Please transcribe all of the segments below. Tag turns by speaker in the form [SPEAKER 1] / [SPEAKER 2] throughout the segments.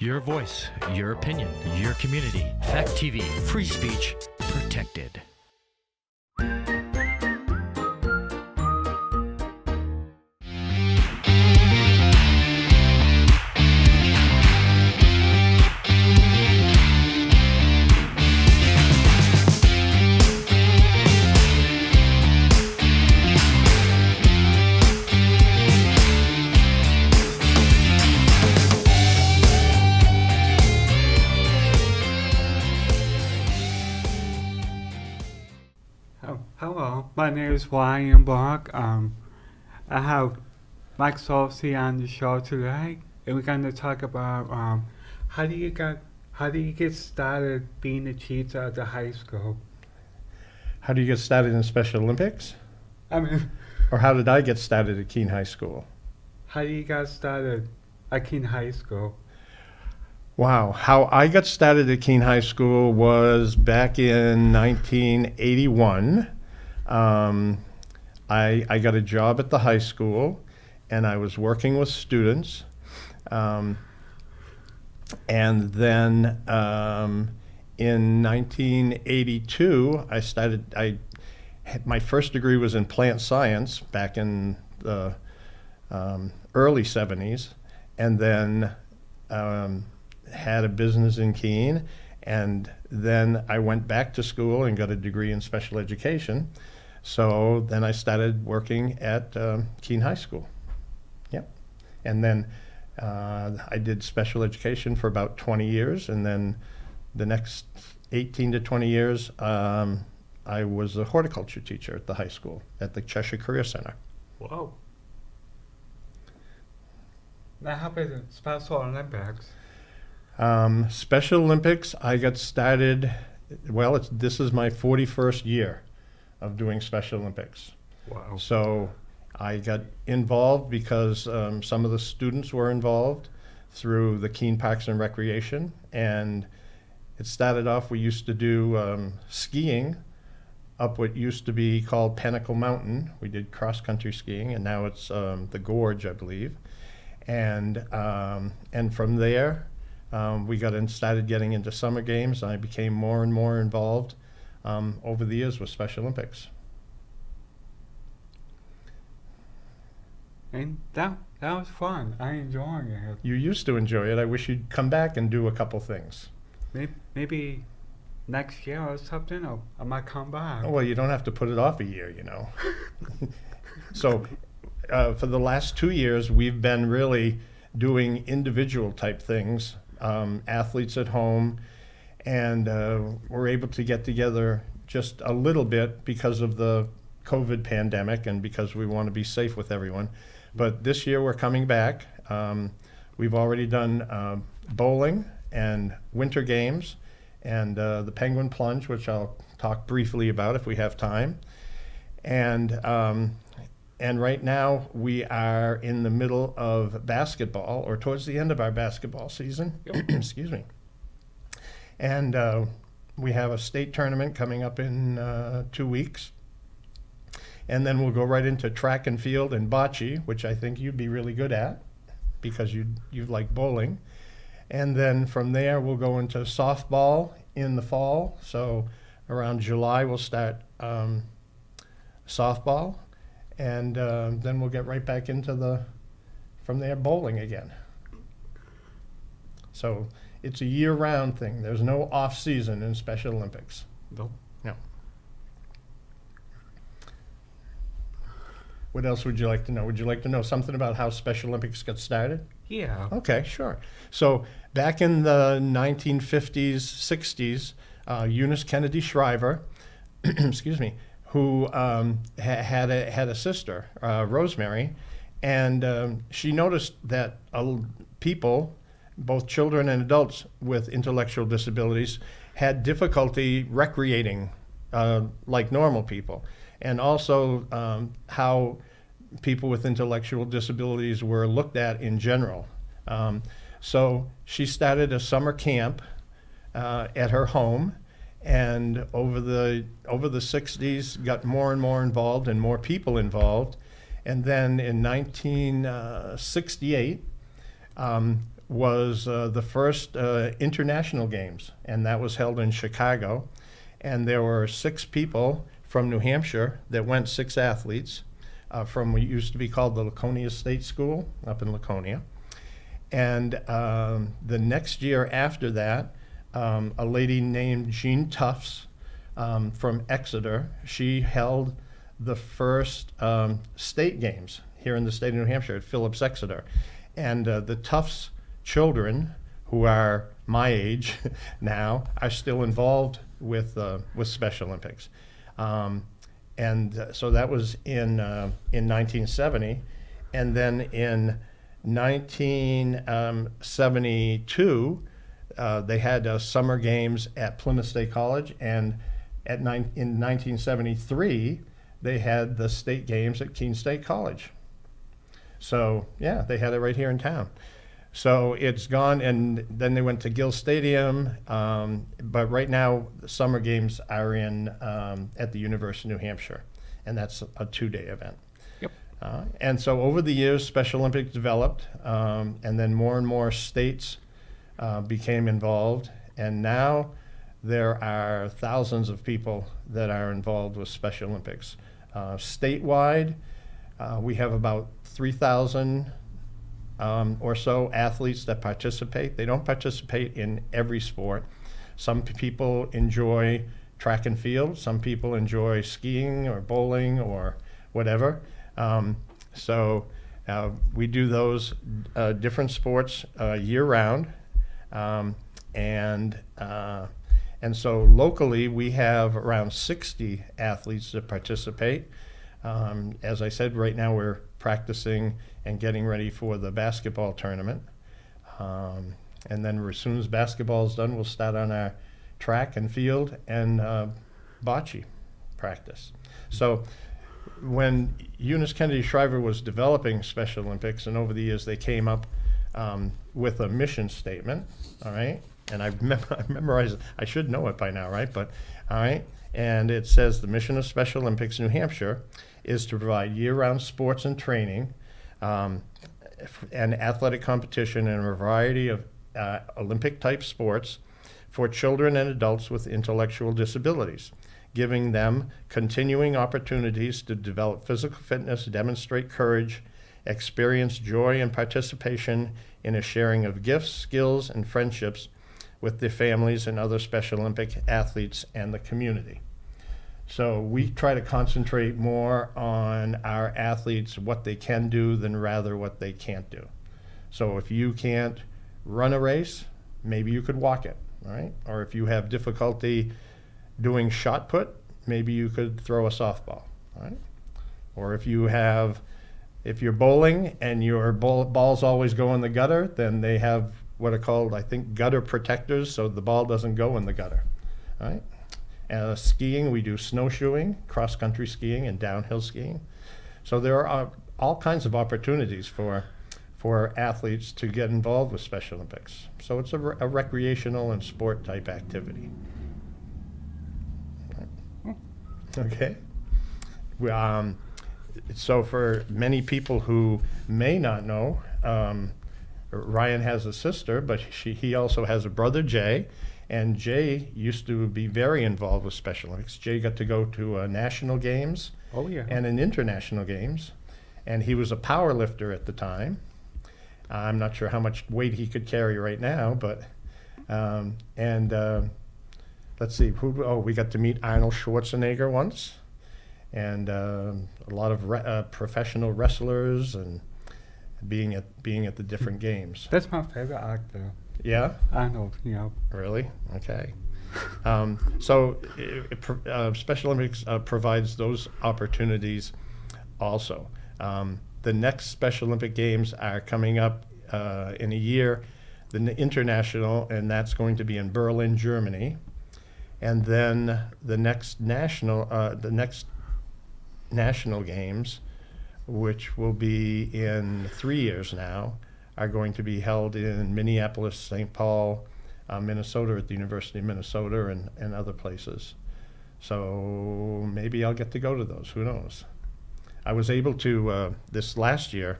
[SPEAKER 1] Your voice, your opinion, your community. Fact TV, free speech protected.
[SPEAKER 2] Hello, my name is Ryan Bourke. I have Mike Salce on the show today, and we're going to talk about how do you get started being a teacher at the high school?
[SPEAKER 3] How do you get started in Special Olympics?
[SPEAKER 2] I mean,
[SPEAKER 3] Or how did I get started at Keene High School?
[SPEAKER 2] how do you get started at Keene High School?
[SPEAKER 3] Wow, how I got started at Keene High School was back in 1981. I got a job at the high school, and I was working with students. And then in 1982, my first degree was in plant science back in the early 70s, and then had a business in Keene, and then I went back to school and got a degree in special education. So then I started working at Keene High School. Yep. And then I did special education for about 20 years, and then the next 18 to 20 years I was a horticulture teacher at the high school, at the Cheshire Career Center.
[SPEAKER 2] Whoa. Now how about the Special Olympics?
[SPEAKER 3] Special Olympics, I got started, well, this is my 41st year of doing Special Olympics.
[SPEAKER 2] Wow.
[SPEAKER 3] So I got involved because some of the students were involved through the Keene Parks and Recreation, and it started off, we used to do skiing up what used to be called Pinnacle Mountain. We did cross-country skiing, and now it's the Gorge, I believe. And from there, we started getting into summer games, and I became more and more involved over the years with Special Olympics.
[SPEAKER 2] And that was fun. I enjoyed it.
[SPEAKER 3] You used to enjoy it. I wish you'd come back and do a couple things.
[SPEAKER 2] Maybe next year or something, or I might come back.
[SPEAKER 3] Oh, well, you don't have to put it off a year, you know. So for the last 2 years, we've been really doing individual type things, athletes at home, and we're able to get together just a little bit because of the COVID pandemic and because we want to be safe with everyone. But this year we're coming back. We've already done bowling and winter games and the penguin plunge, which I'll talk briefly about if we have time. And right now we are in the middle of basketball, or towards the end of our basketball season. Excuse me. And we have a state tournament coming up in 2 weeks. And then we'll go right into track and field and bocce, which I think you'd be really good at because you like bowling. And then from there, we'll go into softball in the fall. So around July, we'll start softball. And then we'll get right back into from there, bowling again. So it's a year-round thing. There's no off-season in Special Olympics.
[SPEAKER 2] Nope.
[SPEAKER 3] No. What else would you like to know? Would you like to know something about how Special Olympics got started?
[SPEAKER 2] Yeah.
[SPEAKER 3] Okay, sure. So back in the 1950s, 60s, Eunice Kennedy Shriver, excuse me, who had a sister, Rosemary, and she noticed that people, both children and adults with intellectual disabilities, had difficulty recreating like normal people, and also how people with intellectual disabilities were looked at in general. So she started a summer camp at her home, and over the 60s got more and more involved and more people involved. And then in 1968, was the first international games, and that was held in Chicago. And there were 6 people from New Hampshire that went, 6 athletes from what used to be called the Laconia State School up in Laconia. And the next year after that, a lady named Jean Tufts from Exeter, she held the first state games here in the state of New Hampshire at Phillips Exeter. And the Tufts children, who are my age now, are still involved with Special Olympics. So that was in 1970. And then in 1972, they had summer games at Plymouth State College, and in 1973, they had the state games at Keene State College. So yeah, they had it right here in town. So it's gone, and then they went to Gill Stadium. But right now, the summer games are in at the University of New Hampshire, and that's a 2-day event.
[SPEAKER 2] Yep.
[SPEAKER 3] And so over the years, Special Olympics developed, and then more and more states became involved, and now there are thousands of people that are involved with Special Olympics. Statewide, we have about 3,000 or so athletes that participate. They don't participate in every sport. Some people enjoy track and field. Some people enjoy skiing or bowling or whatever. So we do those different sports year-round. And so locally, we have around 60 athletes that participate. As I said, right now we're practicing and getting ready for the basketball tournament. And then as soon as basketball is done, we'll start on our track and field and bocce practice. So when Eunice Kennedy Shriver was developing Special Olympics, and over the years they came up with a mission statement, all right? And I've memorized it. I should know it by now, right? But, all right? And it says, the mission of Special Olympics New Hampshire is to provide year-round sports and training and athletic competition in a variety of Olympic-type sports for children and adults with intellectual disabilities, giving them continuing opportunities to develop physical fitness, demonstrate courage, experience joy and participation in a sharing of gifts, skills, and friendships with their families and other Special Olympic athletes and the community. So we try to concentrate more on our athletes, what they can do, than rather what they can't do. So if you can't run a race, maybe you could walk it, all right? Or if you have difficulty doing shot put, maybe you could throw a softball, all right? Or if you're bowling and your balls always go in the gutter, then they have what are called, I think, gutter protectors, so the ball doesn't go in the gutter, all right? Skiing, we do snowshoeing, cross-country skiing, and downhill skiing. So there are all kinds of opportunities for athletes to get involved with Special Olympics. So it's a recreational and sport-type activity. Okay. So for many people who may not know, Ryan has a sister, but he also has a brother, Jay. And Jay used to be very involved with Special Olympics. Jay got to go to national games and an international games. And he was a power lifter at the time. I'm not sure how much weight he could carry right now, but let's see, we got to meet Arnold Schwarzenegger once, and a lot of professional wrestlers, and being at the different games.
[SPEAKER 2] That's my favorite actor.
[SPEAKER 3] Yeah?
[SPEAKER 2] Arnold,
[SPEAKER 3] Really? Okay. So Special Olympics provides those opportunities also. The next Special Olympic Games are coming up in a year, the international, and that's going to be in Berlin, Germany. And then the next national games, which will be in 3 years now, are going to be held in Minneapolis, St. Paul, Minnesota at the University of Minnesota, and other places. So maybe I'll get to go to those, who knows. I was able to, this last year,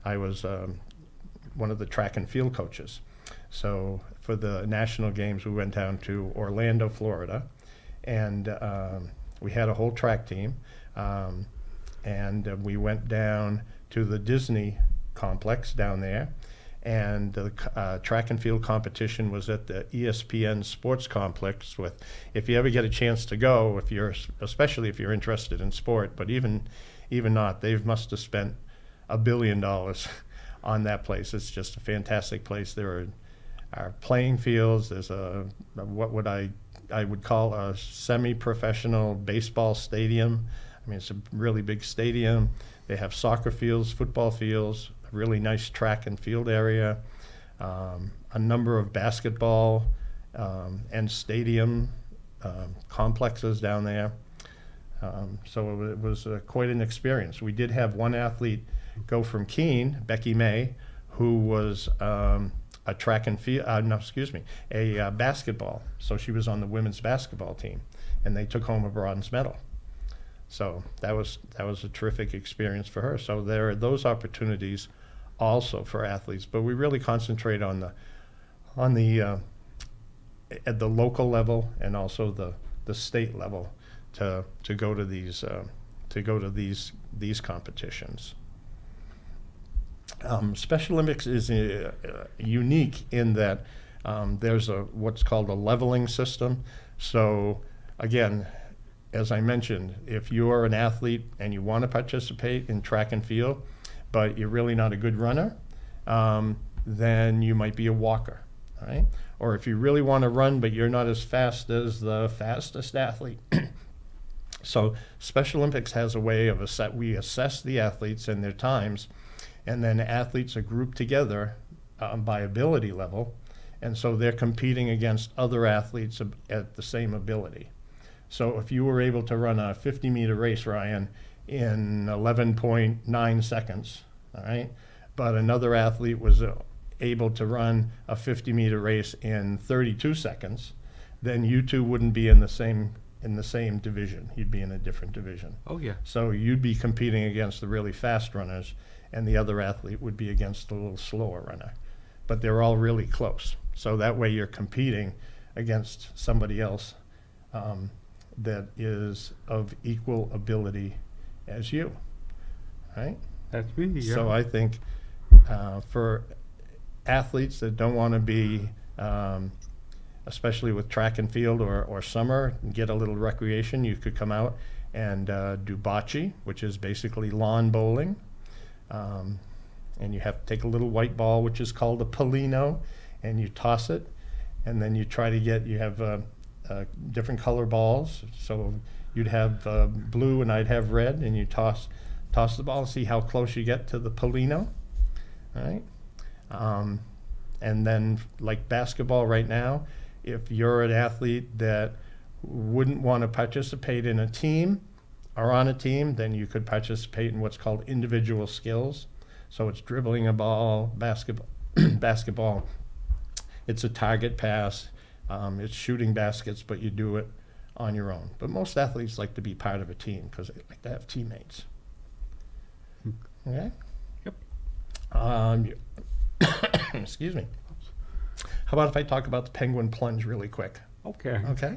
[SPEAKER 3] I was one of the track and field coaches. So for the national games, we went down to Orlando, Florida, and we had a whole track team, and we went down to the Disney complex down there, and the track and field competition was at the ESPN Sports Complex. With, if you ever get a chance to go, especially if you're interested in sport, but even not, they must have spent $1 billion on that place. It's just a fantastic place. There are playing fields. There's what I would call a semi-professional baseball stadium. I mean, it's a really big stadium. They have soccer fields, football fields, a really nice track and field area, a number of basketball and stadium complexes down there. So it was quite an experience. We did have one athlete go from Keene, Becky May, who was a track and field, a basketball. So she was on the women's basketball team, and they took home a bronze medal. So that was a terrific experience for her. So there are those opportunities also for athletes, but we really concentrate on the at the local level and also the state level to go to these competitions. Special Olympics is unique in that there's what's called a leveling system. So again, as I mentioned, if you're an athlete and you want to participate in track and field, but you're really not a good runner, then you might be a walker, all right? Or if you really want to run, but you're not as fast as the fastest athlete. So Special Olympics has a way of we assess the athletes and their times, and then athletes are grouped together by ability level, and so they're competing against other athletes at the same ability. So if you were able to run a 50-meter race, Ryan, in 11.9 seconds, all right, but another athlete was able to run a 50-meter race in 32 seconds, then you two wouldn't be in the same division. You'd be in a different division.
[SPEAKER 2] Oh, yeah.
[SPEAKER 3] So you'd be competing against the really fast runners, and the other athlete would be against the little slower runner. But they're all really close. So that way you're competing against somebody else that is of equal ability as you, right?
[SPEAKER 2] That's me, yeah.
[SPEAKER 3] So I think for athletes that don't want to be, especially with track and field or summer, get a little recreation, you could come out and do bocce, which is basically lawn bowling. And you have to take a little white ball, which is called a polino, and you toss it, and then you try to you have different color balls. So you'd have blue and I'd have red, and you toss the ball and see how close you get to the polino, all right? And then like basketball right now, if you're an athlete that wouldn't want to participate in a team or on a team, then you could participate in what's called individual skills. So it's dribbling a ball, basketball. It's a target pass. It's shooting baskets, but you do it on your own. But most athletes like to be part of a team because they like to have teammates. Okay?
[SPEAKER 2] Yep.
[SPEAKER 3] Excuse me. How about if I talk about the penguin plunge really quick?
[SPEAKER 2] Okay.
[SPEAKER 3] Okay.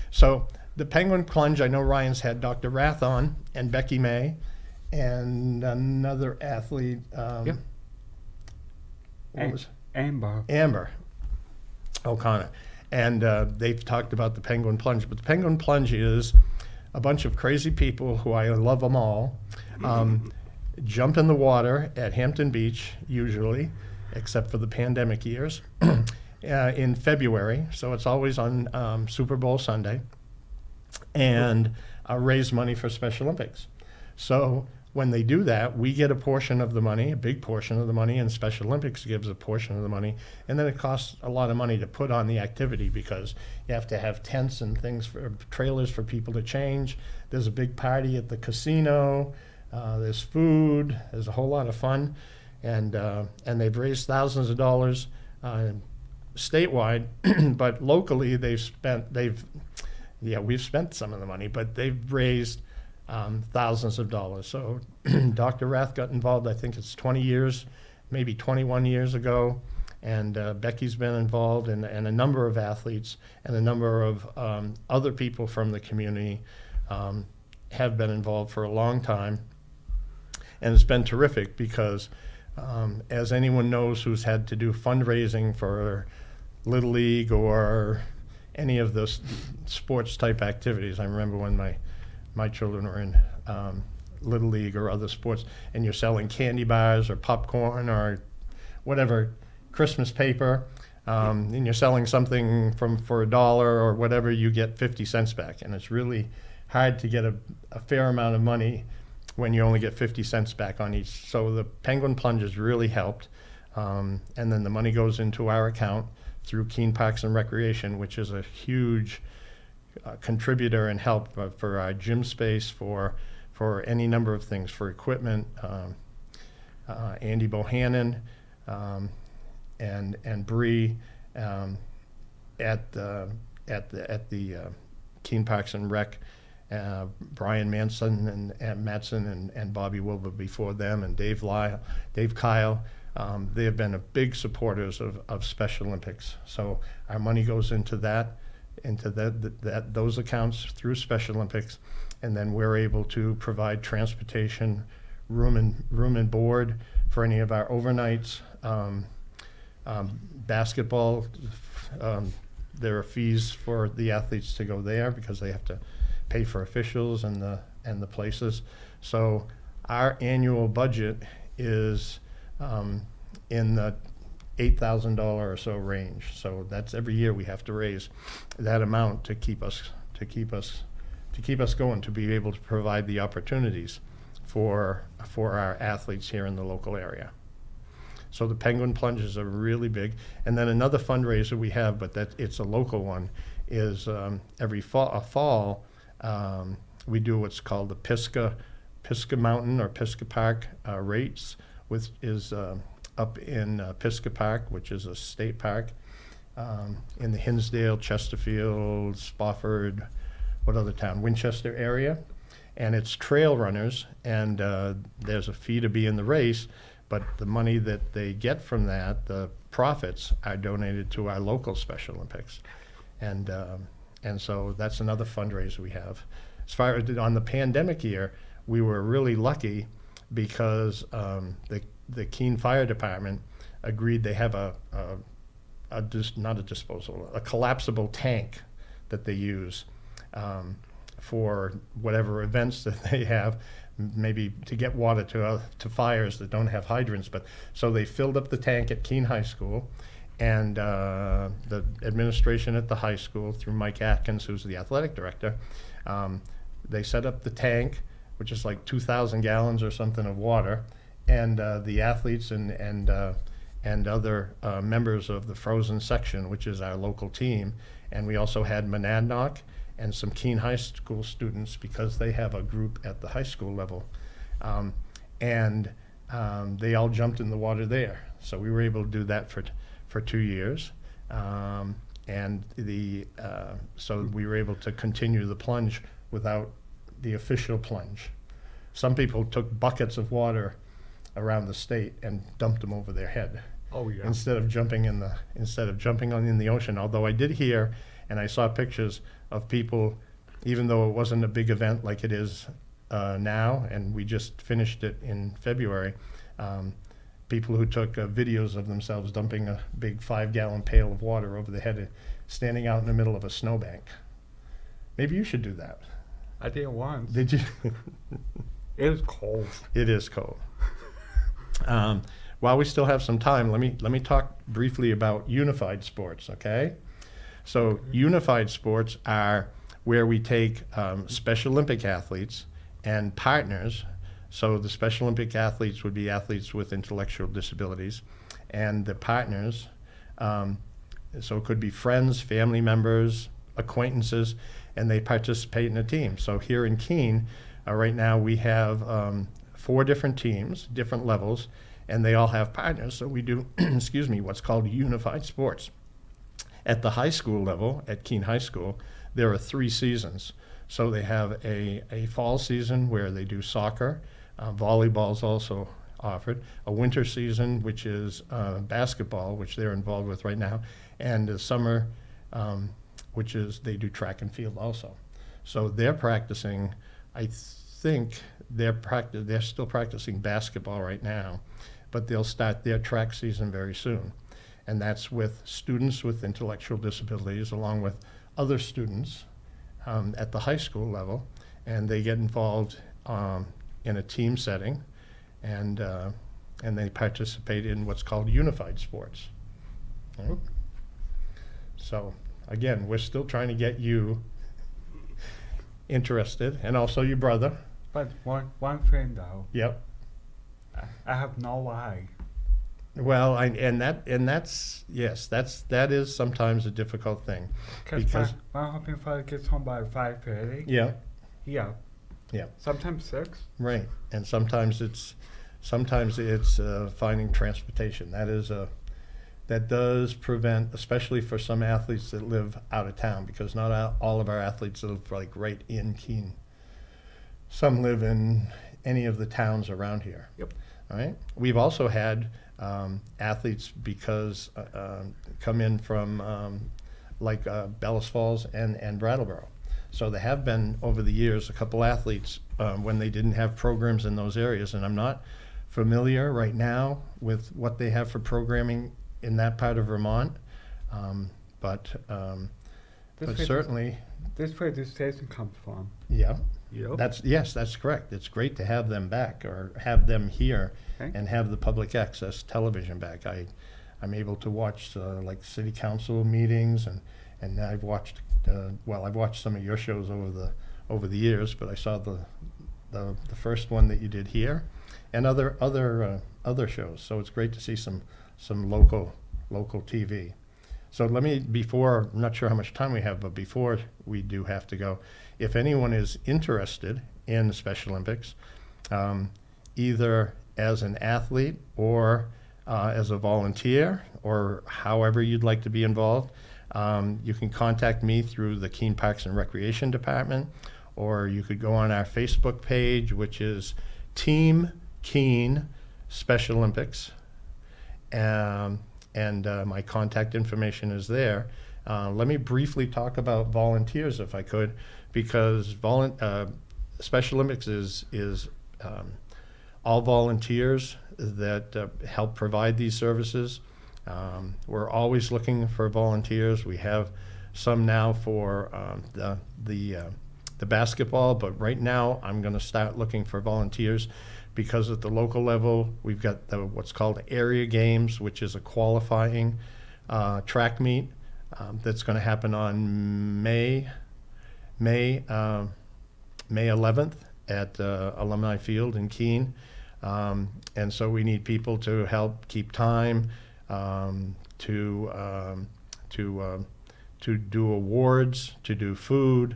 [SPEAKER 3] So the penguin plunge, I know Ryan's had Dr. Rath on and Becky May and another athlete.
[SPEAKER 2] Yep.
[SPEAKER 3] What was
[SPEAKER 2] Amber
[SPEAKER 3] O'Connor. And they've talked about the penguin plunge. But the penguin plunge is a bunch of crazy people who I love them all. Jump in the water at Hampton Beach, usually, except for the pandemic years, in February. So it's always on Super Bowl Sunday, and raise money for Special Olympics. So when they do that, we get a portion of the money, a big portion of the money, and Special Olympics gives a portion of the money. And then it costs a lot of money to put on the activity because you have to have tents and things for trailers for people to change. There's a big party at the casino. There's food. There's a whole lot of fun. And they've raised thousands of dollars statewide, but locally we've spent some of the money, but they've raised thousands of dollars. So Dr. Rath got involved, I think it's 20 years maybe 21 years ago, and Becky's been involved, and a number of athletes and a number of other people from the community have been involved for a long time. And it's been terrific because, as anyone knows who's had to do fundraising for Little League or any of those sports type activities. I remember when my children were in Little League or other sports, and you're selling candy bars or popcorn or whatever, Christmas paper, and you're selling something for $1 or whatever, you get 50 cents back. And it's really hard to get a fair amount of money when you only get 50 cents back on each. So the Penguin Plunges really helped. And then the money goes into our account through Keene Parks and Recreation, which is a huge contributor and help for our gym space, for any number of things, for equipment. Andy Bohannon and Bree at the Keene Parks and Rec, Brian Manson and Matson and Bobby Wilbur before them, and Dave Kyle. They have been big supporters of Special Olympics. So our money goes into those accounts through Special Olympics, and then we're able to provide transportation, room and board for any of our overnights. Basketball, there are fees for the athletes to go there because they have to pay for officials and the places. So our annual budget is in the $8,000 or so range. So that's every year we have to raise that amount to keep us going, to be able to provide the opportunities for our athletes here in the local area. So the Penguin Plunges are really big. And then another fundraiser we have, but it's a local one, is every fall we do what's called the Pisgah Mountain or Pisgah Park race, which is up in Pisgah Park, which is a state park in the Hinsdale, Chesterfield, Spofford, what other town? Winchester area. And it's trail runners, and there's a fee to be in the race, but the money that they get from that, the profits, are donated to our local Special Olympics. And so that's another fundraiser we have. As far as on the pandemic year, we were really lucky because the Keene Fire Department agreed they have a collapsible tank that they use for whatever events that they have, maybe to get water to fires that don't have hydrants. But so they filled up the tank at Keene High School, and the administration at the high school, through Mike Atkins, who's the athletic director, they set up the tank, which is like 2,000 gallons or something of water, and the athletes and other members of the frozen section, which is our local team, and we also had Monadnock and some Keene High School students, because they have a group at the high school level, and they all jumped in the water there. So we were able to do that for 2 years, and so we were able to continue the plunge without the official plunge. Some people took buckets of water around the state and dumped them over their head.
[SPEAKER 2] Oh yeah.
[SPEAKER 3] Instead of jumping in the ocean. Although I did hear, and I saw pictures of people, even though it wasn't a big event like it is now, and we just finished it in February, people who took videos of themselves dumping a big 5-gallon pail of water over their head, standing out in the middle of a snowbank. Maybe you should do that.
[SPEAKER 2] I did it once.
[SPEAKER 3] Did you?
[SPEAKER 2] It was cold.
[SPEAKER 3] It is cold. While we still have some time, let me talk briefly about unified sports, okay? So unified sports are where we take Special Olympic athletes and partners. So the Special Olympic athletes would be athletes with intellectual disabilities, and the partners, so it could be friends, family members, acquaintances, and they participate in a team. So here in Keene, right now we have 4 different teams, different levels, and they all have partners. So we do, what's called unified sports. At the high school level, at Keene High School, there are 3 seasons. So they have a fall season where they do soccer. Volleyball is also offered, a winter season, which is basketball, which they're involved with right now, and a summer, which is they do track and field also. So they're practicing, I think they're still practicing basketball right now, but they'll start their track season very soon. And that's with students with intellectual disabilities along with other students at the high school level, and they get involved in a team setting, and they participate in what's called unified sports. Right? So again, we're still trying to get you interested, and also your brother.
[SPEAKER 2] But one thing though,
[SPEAKER 3] Yep.
[SPEAKER 2] I have no why.
[SPEAKER 3] Well, that is sometimes a difficult thing.
[SPEAKER 2] Because my husband and father gets home by 5:30.
[SPEAKER 3] Yeah.
[SPEAKER 2] Yeah.
[SPEAKER 3] Yeah.
[SPEAKER 2] Sometimes 6.
[SPEAKER 3] Right, and sometimes it's finding transportation. That does prevent, especially for some athletes that live out of town, because not all of our athletes live like right in Keene. Some live in any of the towns around here.
[SPEAKER 2] Yep.
[SPEAKER 3] All right. We've also had athletes come in from Bellas Falls and Brattleboro. So there have been, over the years, a couple athletes when they didn't have programs in those areas, and I'm not familiar right now with what they have for programming in that part of Vermont, but certainly.
[SPEAKER 2] This where this station comes from.
[SPEAKER 3] Yeah.
[SPEAKER 2] Yep.
[SPEAKER 3] That's correct. It's great to have them back, or have them here,
[SPEAKER 2] Okay.
[SPEAKER 3] and have the public access television back. I'm able to watch like city council meetings, and I've watched I've watched some of your shows over the years, but I saw the first one that you did here, and other shows. So it's great to see some local TV. So let me, I'm not sure how much time we have, but before we do have to go, if anyone is interested in the Special Olympics, either as an athlete or as a volunteer, or however you'd like to be involved, you can contact me through the Keene Parks and Recreation Department, or you could go on our Facebook page, which is Team Keene Special Olympics. And my contact information is there. Let me briefly talk about volunteers, if I could, because Special Olympics is all volunteers that help provide these services. We're always looking for volunteers. We have some now for the basketball, but right now I'm going to start looking for volunteers, because at the local level we've got what's called area games, which is a qualifying track meet that's going to happen on May 11th at Alumni Field in Keene, and so we need people to help keep time, to do awards, to do food,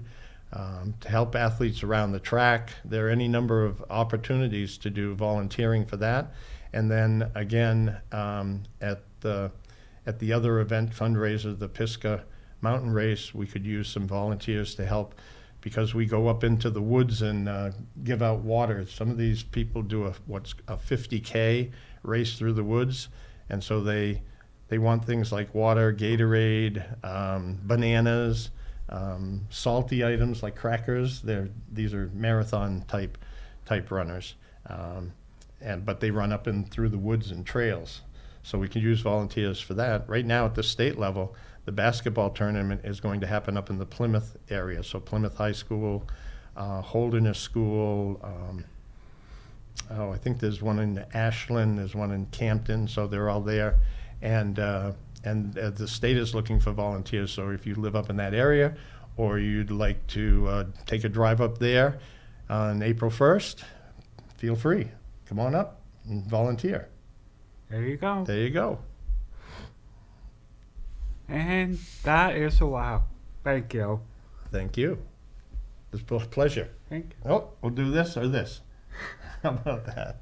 [SPEAKER 3] to help athletes around the track. There are any number of opportunities to do volunteering for that. And then again, at the other event fundraiser, the Pisgah Mountain Race, we could use some volunteers to help, because we go up into the woods and give out water. Some of these people do a 50K race through the woods, and so they want things like water, Gatorade, bananas, salty items like crackers. These are marathon type runners, but they run up and through the woods and trails. So we can use volunteers for that. Right now at the state level, the basketball tournament is going to happen up in the Plymouth area. So Plymouth High School, Holderness School. I think there's one in Ashland. There's one in Campton. So they're all there, and the state is looking for volunteers. So if you live up in that area, or you'd like to take a drive up there on April 1st, feel free. Come on up and volunteer.
[SPEAKER 2] There you go.
[SPEAKER 3] There you go.
[SPEAKER 2] And that is a wow. Thank you.
[SPEAKER 3] Thank you. It's a pleasure.
[SPEAKER 2] Thank you.
[SPEAKER 3] Oh, we'll do this or this. How about that?